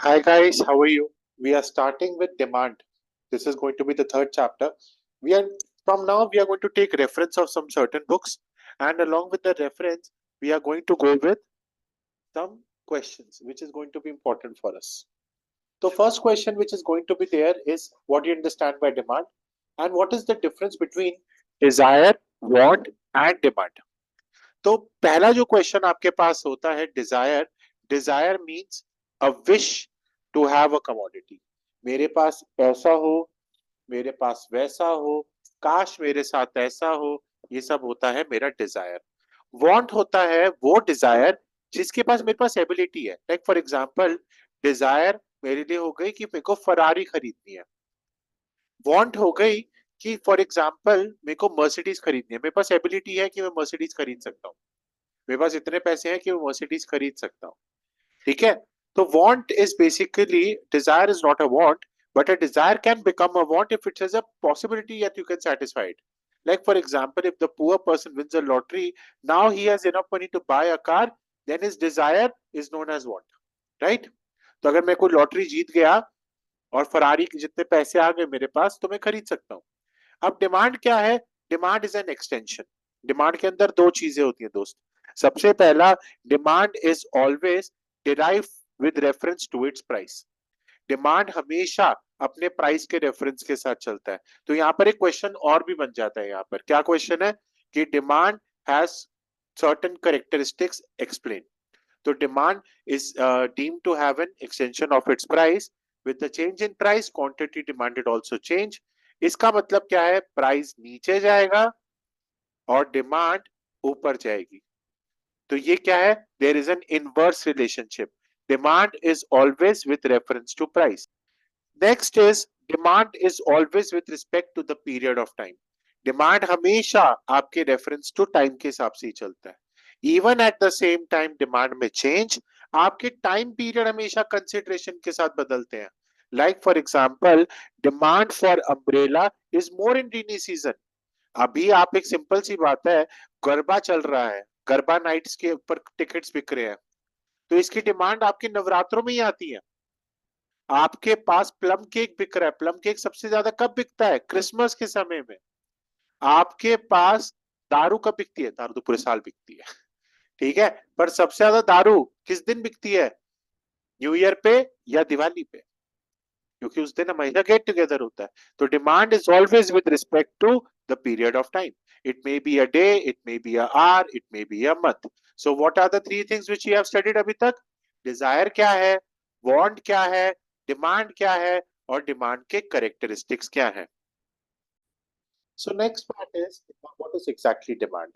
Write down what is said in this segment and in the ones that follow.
Hi guys, how are you? We are starting with demand. This is going to be the third chapter. We are from now we are going to take reference of some certain books, and along with the reference, we are going to go with some questions, which is going to be important for us. The first question which is going to be there is what do you understand by demand, and what is the difference between desire, want, and demand? तो पहला जो question आपके पास होता है desire. Desire means a wish to have a commodity. मेरे पास ऐसा हो, मेरे पास वैसा हो, काश मेरे साथ ऐसा हो. ये सब होता है मेरा डिजायर. वांट होता है वो डिजायर जिसके पास मेरे पास एबिलिटी है. लाइक फॉर एग्जांपल, डिजायर मेरे लिए हो गई कि मेरे को फरारी खरीदनी है. वांट हो गई कि फॉर एग्जांपल मेरे को मर्सिडीज खरीदनी है. मेरे पास एबिलिटी है कि मैं मर्सिडीज खरीद सकता हूँ. मेरे पास इतने पैसे हैं कि मैं मर्सिडीज खरीद सकता हूँ. ठीक है. तो want is basically, desire is not a want, but a desire can become a want if it has a possibility that you can satisfy it. Like for example, if the poor person wins a lottery, now he has enough money to buy a car, then his desire is known as want. Right? तो अगर मैं कोई lottery जीत गया और Ferrari के जितने पैसे आ गए मेरे पास, तो मैं खरीद सकता हूँ. अब डिमांड क्या है? Demand is an extension. Demand के अंदर दो चीजें होती हैं दोस्त. सबसे पहला, demand is always derive with reference to its price. Demand हमेशा अपने प्राइस के रेफरेंस के साथ चलता है. तो यहाँ पर एक क्वेश्चन और भी बन जाता है. यहाँ पर क्या क्वेश्चन है कि demand has certain characteristics explain. तो demand is deemed to have an extension of its price. With the change in price, quantity demanded also change. इसका मतलब क्या है? प्राइस नीचे जाएगा और डिमांड ऊपर जाएगी. तो ये क्या है? There is an inverse relationship. Demand is always with reference to price. Next is demand is always with respect to the period of time. Demand हमेशा आपके रेफरेंस टू टाइम के हिसाब से ही चलता है. Even at the same time demand में change, आपके time period हमेशा कंसिडरेशन के साथ बदलते हैं. Like for example, demand for umbrella is more in rainy season. अभी आप एक सिंपल सी बात है, गरबा चल रहा है, गरबा नाइट्स के ऊपर टिकट्स बिक रहे हैं, तो इसकी डिमांड आपके नवरात्रों में ही आती है. आपके पास प्लम केक बिक रहा है. प्लम केक सबसे ज्यादा कब बिकता है? क्रिसमस के समय में. आपके पास दारू कब बिकती है? दारू तो पूरे साल बिकती है. ठीक है. पर सबसे ज्यादा दारू किस दिन बिकती है? न्यू ईयर पे या दिवाली पे, क्योंकि उस दिन हमारा गेट टुगेदर होता है. तो demand is always with respect to the period of time. It may be a day, it may be an hour, it may be a month. So what are the three things which you have studied अभी तक? Dzire क्या है, want क्या है, demand क्या है, और demand के कैरेक्टरिस्टिक्स क्या है. So next part is what is exactly demand.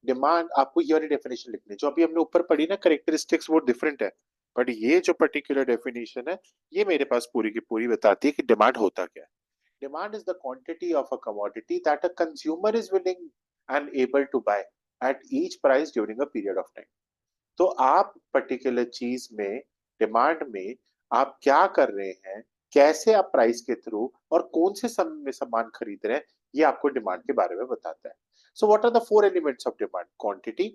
Demand आपको ये वाली डेफिनेशन लिखनी है. जो अभी हमने ऊपर पढ़ी ना कैरेक्टरिस्टिक्स, वो डिफरेंट है. बट ये जो पर्टिकुलर डेफिनेशन है, ये मेरे पास पूरी की पूरी बताती है कि डिमांड होता क्या है. Demand is the quantity of a commodity that a consumer is willing and able to buy at each price during a period of time. तो आप पर्टिकुलर चीज में, डिमांड में आप क्या कर रहे हैं, कैसे आप प्राइस के थ्रू और कौन से समय में सामान खरीद रहे हैं, ये आपको डिमांड के बारे में बताता है. So what are the four elements of demand? Quantity,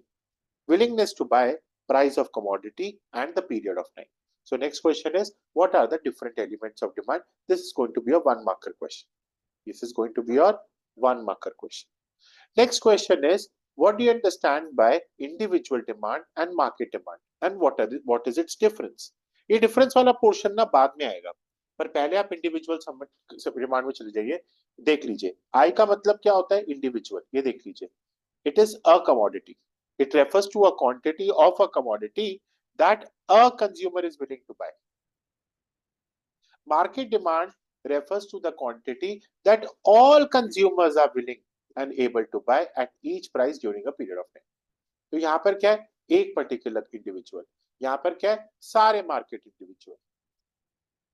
willingness to buy, price of commodity, and the period of time. So next question is, what are the different elements of demand? This is going to be a one marker question. This is going to be your one marker question. Next question is, what do you understand by individual demand and market demand, and what is its difference? ये difference वाला portion ना बाद में आएगा, पर पहले आप individual demand में चले जाइए. देख लीजिए आई का मतलब क्या होता है. इंडिविजुअल, ये देख लीजिए. It is a commodity. It refers to a quantity of a commodity that a consumer is willing to buy. Market demand refers to the quantity that all consumers are willing and able to buy at each price during a period of time. तो यहाँ पर क्या है? एक particular individual. यहाँ पर क्या है? सारे मार्केट इंडिविजुअल.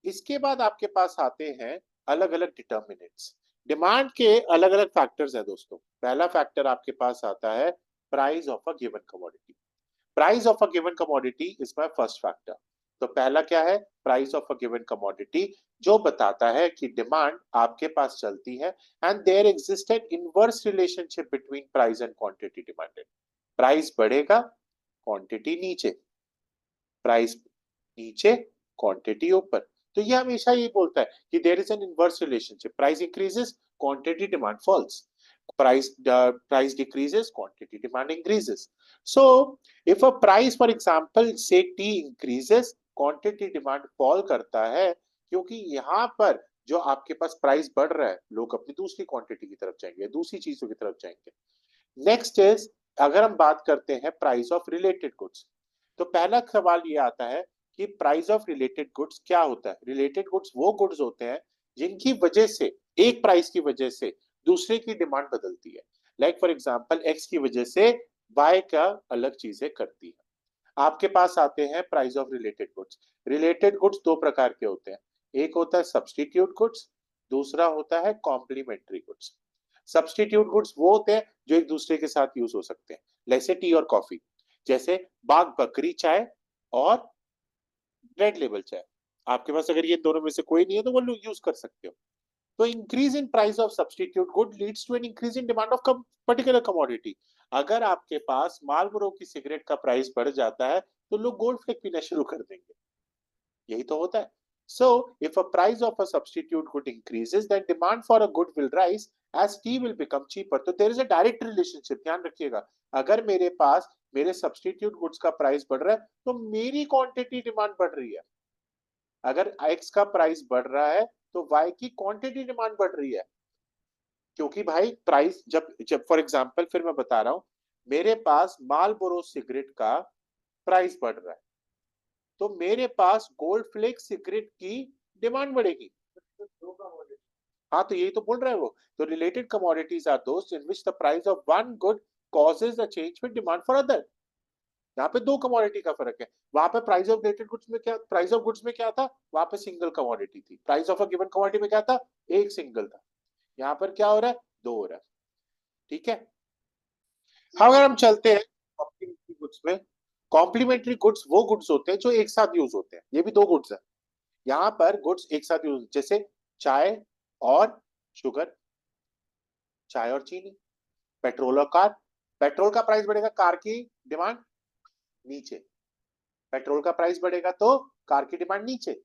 इसके बाद आपके पास आते हैं अलग अलग डिटर्मिनेंट्स. डिमांड के अलग अलग फैक्टर्स हैं दोस्तों. पहला फैक्टर आपके पास आता है price of a given commodity. Price of a given commodity is my first factor. तो पहला क्या है? Price of a given commodity, जो बताता है कि डिमांड आपके पास चलती है and there exist an inverse relationship between price and quantity demanded. Price बढ़ेगा, क्वांटिटी नीचे. प्राइस नीचे, क्वांटिटी ऊपर। तो ये हमेशा ये बोलता है कि there is an inverse relationship, price increases quantity demand falls, price decreases quantity demand increases. So if a price for example say T increases quantity demand fall करता है, क्योंकि यहाँ पर जो आपके पास प्राइस बढ़ रहा है लोग अपनी दूसरी क्वांटिटी की तरफ जाएंगे, दूसरी चीजों की तरफ जाएंगे। नेक्स्ट इज, अगर हम बात करते हैं प्राइस ऑफ रिलेटेड गुड्स, तो पहला सवाल ये आता है कि प्राइस ऑफ रिलेटेड गुड्स क्या होता है। रिलेटेड गुड्स वो गुड्स होते हैं जिनकी वजह से, एक प्राइस की वजह से दूसरे की डिमांड बदलती है। लाइक फॉर एग्जांपल एक्स की वजह से वाई का अलग चीजें करती है। आपके पास आते हैं price of related goods. Related goods दो प्रकार के होते हैं, एक होता है सब्स्टिट्यूट गुड्स, दूसरा होता है कॉम्प्लीमेंट्री गुड्स। सब्स्टिट्यूट गुड्स वो होते हैं जो एक दूसरे के साथ यूज हो सकते हैं, जैसे टी और कॉफी, जैसे बाग बकरी चाय और रेड लेबल चाय। आपके पास अगर ये दोनों में से कोई नहीं है तो वो यूज कर सकते हो। तो increase in price of substitute good leads to an increase in demand of particular commodity. अगर आपके पास मालबोरो की सिगरेट का प्राइस बढ़ जाता है तो लोग गोल्ड फ्लेक पीना शुरू कर देंगे, यही तो होता है। So if a price of a substitute good increases, then demand for a good will rise as tea will become cheaper. तो there is a direct relationship, ध्यान रखिएगा। अगर मेरे पास मेरे सब्स्टिट्यूट गुड्स का प्राइस बढ़ रहा है तो मेरी क्वांटिटी डिमांड बढ़ रही है। अगर एक्स का प्राइस बढ़ रहा है तो वाई की क्वांटिटी डिमांड बढ़ रही है, क्योंकि भाई प्राइस जब जब फॉर एग्जांपल फिर मैं बता रहा हूं, मेरे पास मालबोरो सिगरेट का प्राइस बढ़ रहा है तो मेरे पास गोल्ड फ्लेक सिगरेट की डिमांड बढ़ेगी। हाँ तो यही तो बोल रहा है वो। तो related commodities are those in which the price of one good causes a change with demand for other. यहाँ पे दो कमोडिटी का फर्क है। वहां पे प्राइस ऑफ रिलेटेड गुड्स में क्या, प्राइस ऑफ गुड्स में क्या था, वहां पे सिंगल कमोडिटी थी। Price of a given commodity में क्या था, एक सिंगल था। यहाँ पर क्या हो रहा है, दो हो रहा है। ठीक है। अगर हम चलते हैं कॉम्प्लीमेंट्री गुड्स में, कॉम्प्लीमेंट्री गुड्स वो गुड्स होते हैं जो एक साथ यूज होते हैं। ये भी दो गुड्स है, यहाँ पर गुड्स एक साथ यूज, जैसे चाय और शुगर, चाय और चीनी, पेट्रोल और कार। पेट्रोल का प्राइस बढ़ेगा, कार की डिमांड नीचे। पेट्रोल का प्राइस बढ़ेगा तो कार की डिमांड नीचे।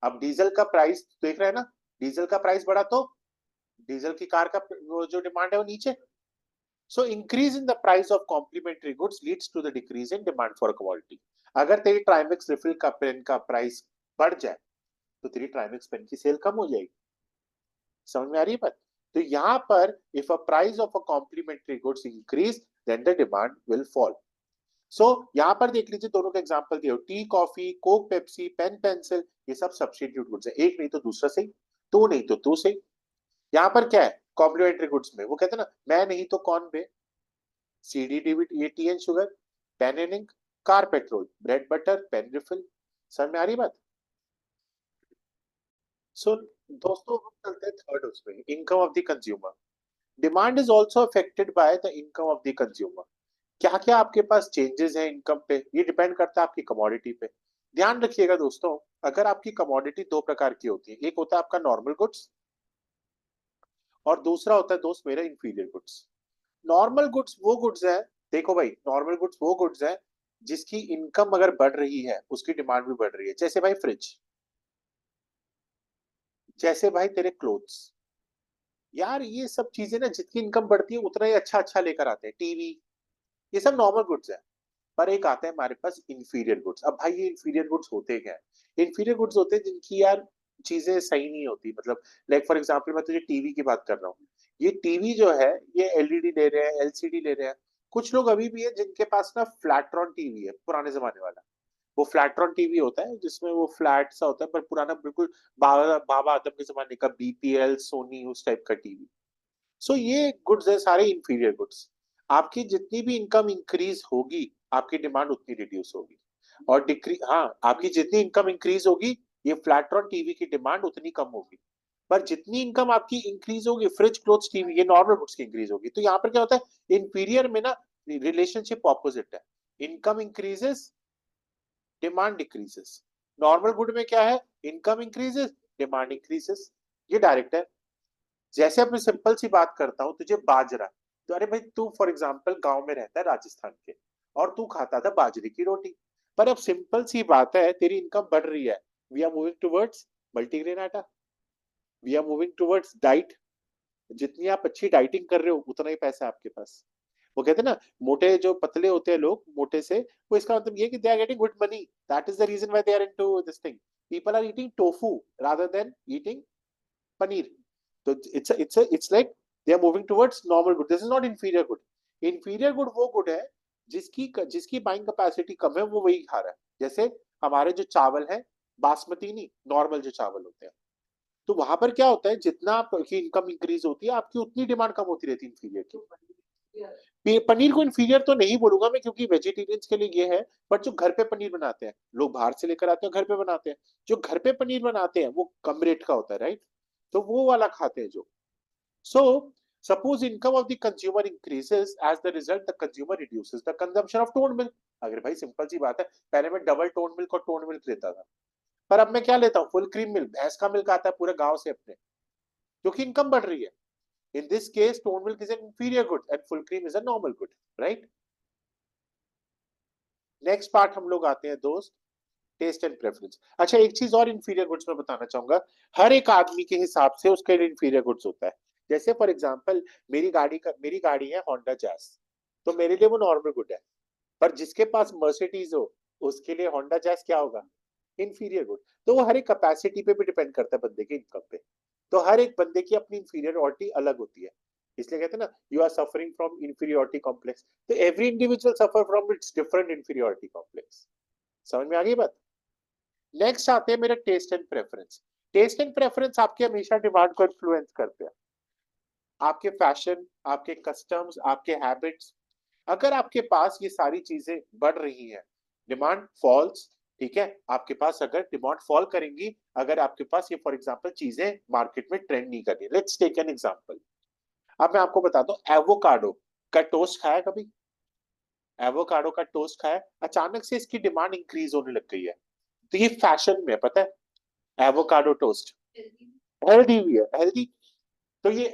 अब डीजल का प्राइस देख रहे हैं ना, डीजल का प्राइस बढ़ा तो डीजल की कार का वो जो डिमांड है वो नीचे। So increase in the price of complementary goods leads to the decrease in demand for commodity. अगर तेरी ट्राइमेक्स रिफिल का पेन का प्राइस बढ़ जाए तो तेरी ट्राइमेक्स पेन की सेल कम हो जाएगी। समझ में आ रही है बात। तो यहाँ पर if a price of a complementary goods increase then the demand will fall. So यहाँ पर देख लीजिए दोनों का एग्जांपल दिया, tea coffee Coke Pepsi pen pencil, ये सब सब्स्टिट्यूट गुड्स है। एक नहीं तो दूसरा सही, तू नहीं तो तू सही। यहाँ पर क्या है कॉम्प्लीमेंट्री गुड्स में, वो कहते हैं ना मैं नहीं तो कौन बे, सीडी डीवीडी ये tea and sugar, pen and ink, car petrol, bread butter, pen refill. समझ में आ रही बात। सो दोस्तों हम चलते हैं थर्ड उसमें, income of the consumer. Demand is also affected by the income of the consumer. क्या क्या आपके पास चेंजेस हैं इनकम पे, ये डिपेंड करता है आपकी कमोडिटी पे। ध्यान रखिएगा दोस्तों, अगर आपकी कमोडिटी दो प्रकार की होती है, एक होता है आपका नॉर्मल गुड्स और दूसरा होता है दोस्त मेरा इंफीरियर गुड्स। नॉर्मल गुड्स वो गुड्स है, देखो भाई नॉर्मल गुड्स वो गुड्स है जिसकी इनकम अगर बढ़ रही है उसकी डिमांड भी बढ़ रही है। जैसे भाई फ्रिज, जैसे भाई तेरे क्लोथ्स, यार ये सब चीजें ना जितनी इनकम बढ़ती है उतना ही अच्छा अच्छा लेकर आते हैं। टीवी, ये सब नॉर्मल गुड्स है। पर एक आता है हमारे पास इंफीरियर गुड्स। अब भाई ये इंफीरियर गुड्स होते क्या है, इंफीरियर गुड्स होते हैं जिनकी यार चीजें सही नहीं होती। मतलब लाइक फॉर एग्जांपल मैं तुझे टीवी की बात कर रहा हूँ, ये टीवी जो है ये एलईडी ले रहे हैं, एलसीडी ले रहे हैं। कुछ लोग अभी भी है जिनके पास ना फ्लैट्रॉन टीवी है, पुराने जमाने वाला। वो फ्लैट्रॉन टीवी होता है जिसमें वो फ्लैट सा होता है, पर पुराना बिल्कुल बाबा बाबा आदम के जमाने का बीपीएल सोनी उस टाइप का टीवी। सो ये गुड्स है सारे इंफीरियर गुड्स। आपकी जितनी भी इनकम इंक्रीज होगी आपकी डिमांड उतनी रिड्यूस होगी, और डिक्री हाँ आपकी जितनी इनकम इंक्रीज होगी ये फ्लैट्रॉन टीवी की डिमांड उतनी कम होगी। पर जितनी इनकम आपकी इंक्रीज होगी फ्रिज क्लोथ्स टीवी ये नॉर्मल गुड्स की इंक्रीज होगी। तो यहाँ पर क्या होता है इंफीरियर में ना रिलेशनशिप ऑपोजिट है, income increases demand decreases. Normal good में क्या है, इनकम इंक्रीजेस डिमांड इंक्रीजेस। ये डायरेक्ट है। जैसे अब मैं सिंपल सी बात करता हूँ, तुझे बाजरा, तो अरे भाई तू फॉर एग्जांपल गांव में रहता है राजस्थान के और तू खाता था बाजरे की रोटी। पर अब सिंपल सी बात है तेरी इनकम बढ़ रही है we are moving towards multigrain atta, we are moving towards diet. जितनी आप अच्छी डाइटिंग कर रहे हो उतना ही पैसा है आपके पास। वो कहते हैं ना, मोटे जो पतले होते हैं लोग मोटे से, वो इसका मतलब ये कि they are getting good money, that is the reason why they are into this thing. People are eating tofu rather than eating paneer. तो it's like they are moving towards normal good, this is not inferior good. Inferior good वो good है जिसकी buying capacity कम है, वो वही खा रहा है। जैसे हमारे जो चावल है, बासमती नहीं, नॉर्मल जो चावल होते हैं, तो वहां पर क्या होता है, जितना आपकी इनकम इंक्रीज होती है आपकी उतनी डिमांड कम होती रहती है इंफीरियर की। पनीर को इंफीरियर तो नहीं बोलूंगा मैं, क्योंकि वेजिटेरियंस के लिए ये है। बट जो घर पे पनीर बनाते हैं, लोग बाहर से लेकर आते हैं घर पे बनाते हैं, जो घर पे पनीर बनाते हैं वो कम रेट का होता है, राइट? तो वो वाला खाते हैं जो। So suppose income of the consumer increases, as the result the consumer reduces the consumption of tone milk. अगर भाई सिंपल सी बात है, पहले मैं डबल टोन मिल्क और टोन मिल्क लेता था, पर अब मैं क्या लेता हूँ, फुल क्रीम मिल्क, भैंस का मिल्क आता है पूरे गांव से अपने, क्योंकि इनकम बढ़ रही है। In this case, tone milk is an inferior good and full cream is a normal good, right? Next part हम लोग आते हैं दोस्त, टेस्ट एंड प्रेफरेंस। अच्छा, एक चीज और इंफीरियर गुड्स में बताना चाहूंगा, हर एक आदमी के हिसाब से उसका इंफीरियर गुड्स होता है। जैसे फॉर एग्जांपल, मेरी गाड़ी है होंडा जैज, तो मेरे लिए वो नॉर्मल गुड है। पर जिसके पास मर्सिडीज हो, उसके लिए होंडा जैज क्या होगा, इंफीरियर गुड। तो वो हर एक कैपेसिटी पे भी डिपेंड करता है, बंदे के इनकम पे। तो हर एक बंदे की अपनी इंफीरियरिटी अलग होती है, इसलिए कहते हैं ना, you are suffering from inferiority complex. तो every individual suffer from its different inferiority complex. समझ में आ गई बात? नेक्स्ट आते हैं मेरा taste and preference. Taste and preference आपके हमेशा डिमांड को इन्फ्लुएंस करते हैं, आपके फैशन, आपके कस्टम्स, आपके हैबिट्स। अगर आपके पास ये सारी चीजें बढ़ रही हैं, डिमांड फॉल्स, ठीक है, आपके पास अगर डिमांड फॉल करेंगी, अगर आपके पास ये फॉर एग्जांपल चीजें मार्केट में ट्रेंड नहीं कर रही। Let's take an example. अब मैं आपको बताता हूँ, एवोकाडो का टोस्ट खाया कभी? एवोकाडो का टोस्ट खाया, अचानक से इसकी डिमांड इंक्रीज होने लग गई है। तो ये फैशन में, पता है, एवोकाडो टोस्ट हेल्दी भी है, हेल्दी। तो ये,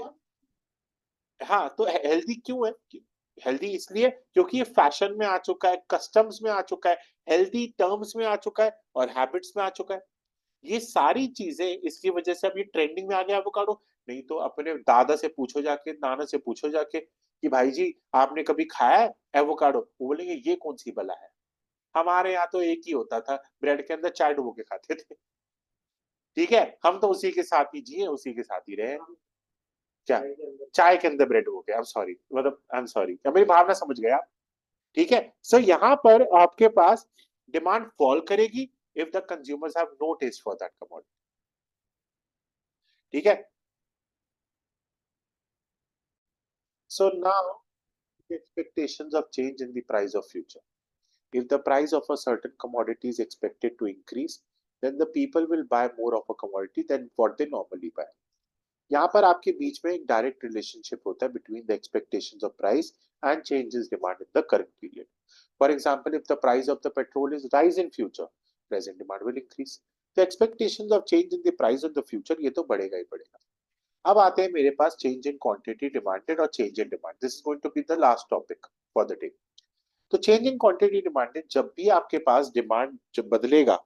हाँ, तो हेल्दी क्यों है? हेल्दी इसलिए क्योंकि ये फैशन में आ चुका है, कस्टम्स में आ चुका है, हेल्दी टर्म्स में आ चुका है, और हैबिट्स में आ चुका है। ये सारी चीजें इसकी वजह से अब ये ट्रेंडिंग में आ गया एवोकाडो। नहीं तो अपने दादा से पूछो जाके, नाना से पूछो जाके कि भाई जी आपने कभी खाया है एवोकाडो, वो बोलेंगे ये कौन सी बला है। हमारे यहाँ तो एक ही होता था, ब्रेड के अंदर चाय डुबो के खाते थे। ठीक है, हम तो उसी के साथ ही जिए, उसी के साथ ही रहे। क्या? चाय के अंदर ब्रेड हो गया, आई एम सॉरी, मतलब आई एम सॉरी, मेरी भावना समझ गए आप? ठीक है। सो यहाँ पर आपके पास डिमांड फॉल करेगी if the consumers have no taste for that commodity. ठीक है। So now expectations of change in the price of future. If the price of a certain commodity is expected to increase, then the people will buy more of a commodity than what they normally buy. यहाँ पर आपके बीच में एक direct relationship होता है between the expectations of price and changes demand in the current period. For example, if the price of the petrol is rise in future, present demand will increase. The expectations of change in the price of the future, ये तो बढ़ेगा ही बढ़ेगा। अब आते हैं मेरे पास चेंज इन क्वांटिटी डिमांडेड और change in demand. This is going to be the last topic for the day. तो चेंज इन क्वांटिटी डिमांडेड, जब भी आपके पास डिमांड जब बदलेगा,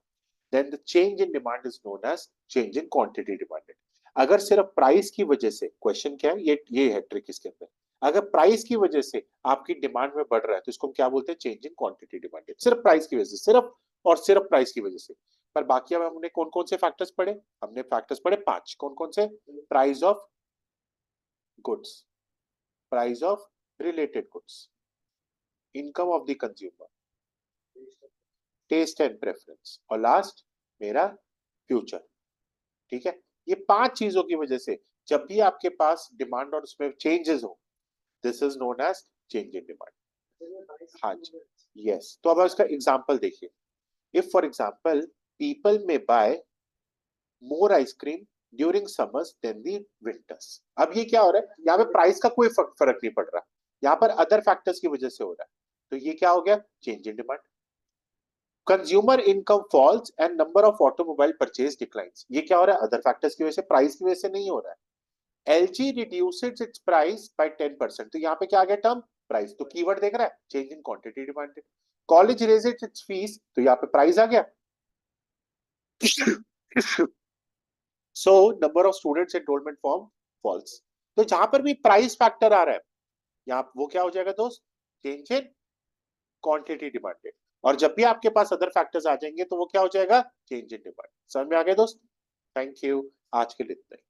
then the change in demand is known as change in quantity demanded. अगर सिर्फ price की वजह से, क्वेश्चन क्या है, ये है ट्रिक इसके अंदर, अगर प्राइस की वजह से आपकी डिमांड में बढ़ रहा है तो इसको हम क्या बोलते हैं, चेंज इन क्वांटिटी डिमांडेड। सिर्फ प्राइस की वजह से, सिर्फ और सिर्फ प्राइस की वजह से। पर बाकी अब हमने कौन कौन से फैक्टर्स पढ़े? हमने फैक्टर्स पढ़े 5। कौन कौन से? Price of goods, price of related goods, income of the consumer, taste and preference, और लास्ट मेरा फ्यूचर। ठीक है। ये 5 चीजों की वजह से जब भी आपके पास डिमांड और उसमें चेंजेस हो, this is known as change in demand. हाँ जी, यस। तो अब इसका एग्जांपल देखिए। If for example people may buy more ice cream during summers than the winters. अब ये क्या हो रहा है, यहाँ पे प्राइस का कोई फर्क नहीं पड़ रहा, यहाँ पर अदर फैक्टर्स की वजह से हो रहा है। तो ये क्या हो गया, change in demand. Consumer income falls and number of automobile purchase declines. ये क्या हो रहा है, अदर फैक्टर्स की वजह से, प्राइस की वजह से नहीं हो रहा है। LG reduces it's price by 10%। तो यहाँ पे क्या आ गया टर्म, प्राइस। तो कीवर्ड देख रहा है, change in quantity demanded. College raises its fees, तो यहाँ पे प्राइस आ गया। So number of students enrollment form falls. तो जहां पर भी प्राइस फैक्टर आ रहा है, यहाँ वो क्या हो जाएगा दोस्त, चेंज इन क्वांटिटी डिमांडेड। और जब भी आपके पास अदर फैक्टर्स आ जाएंगे तो वो क्या हो जाएगा, चेंज इन डिमांड। समझ में आ गया दोस्त? थैंक यू, आज के लिए इतना ही।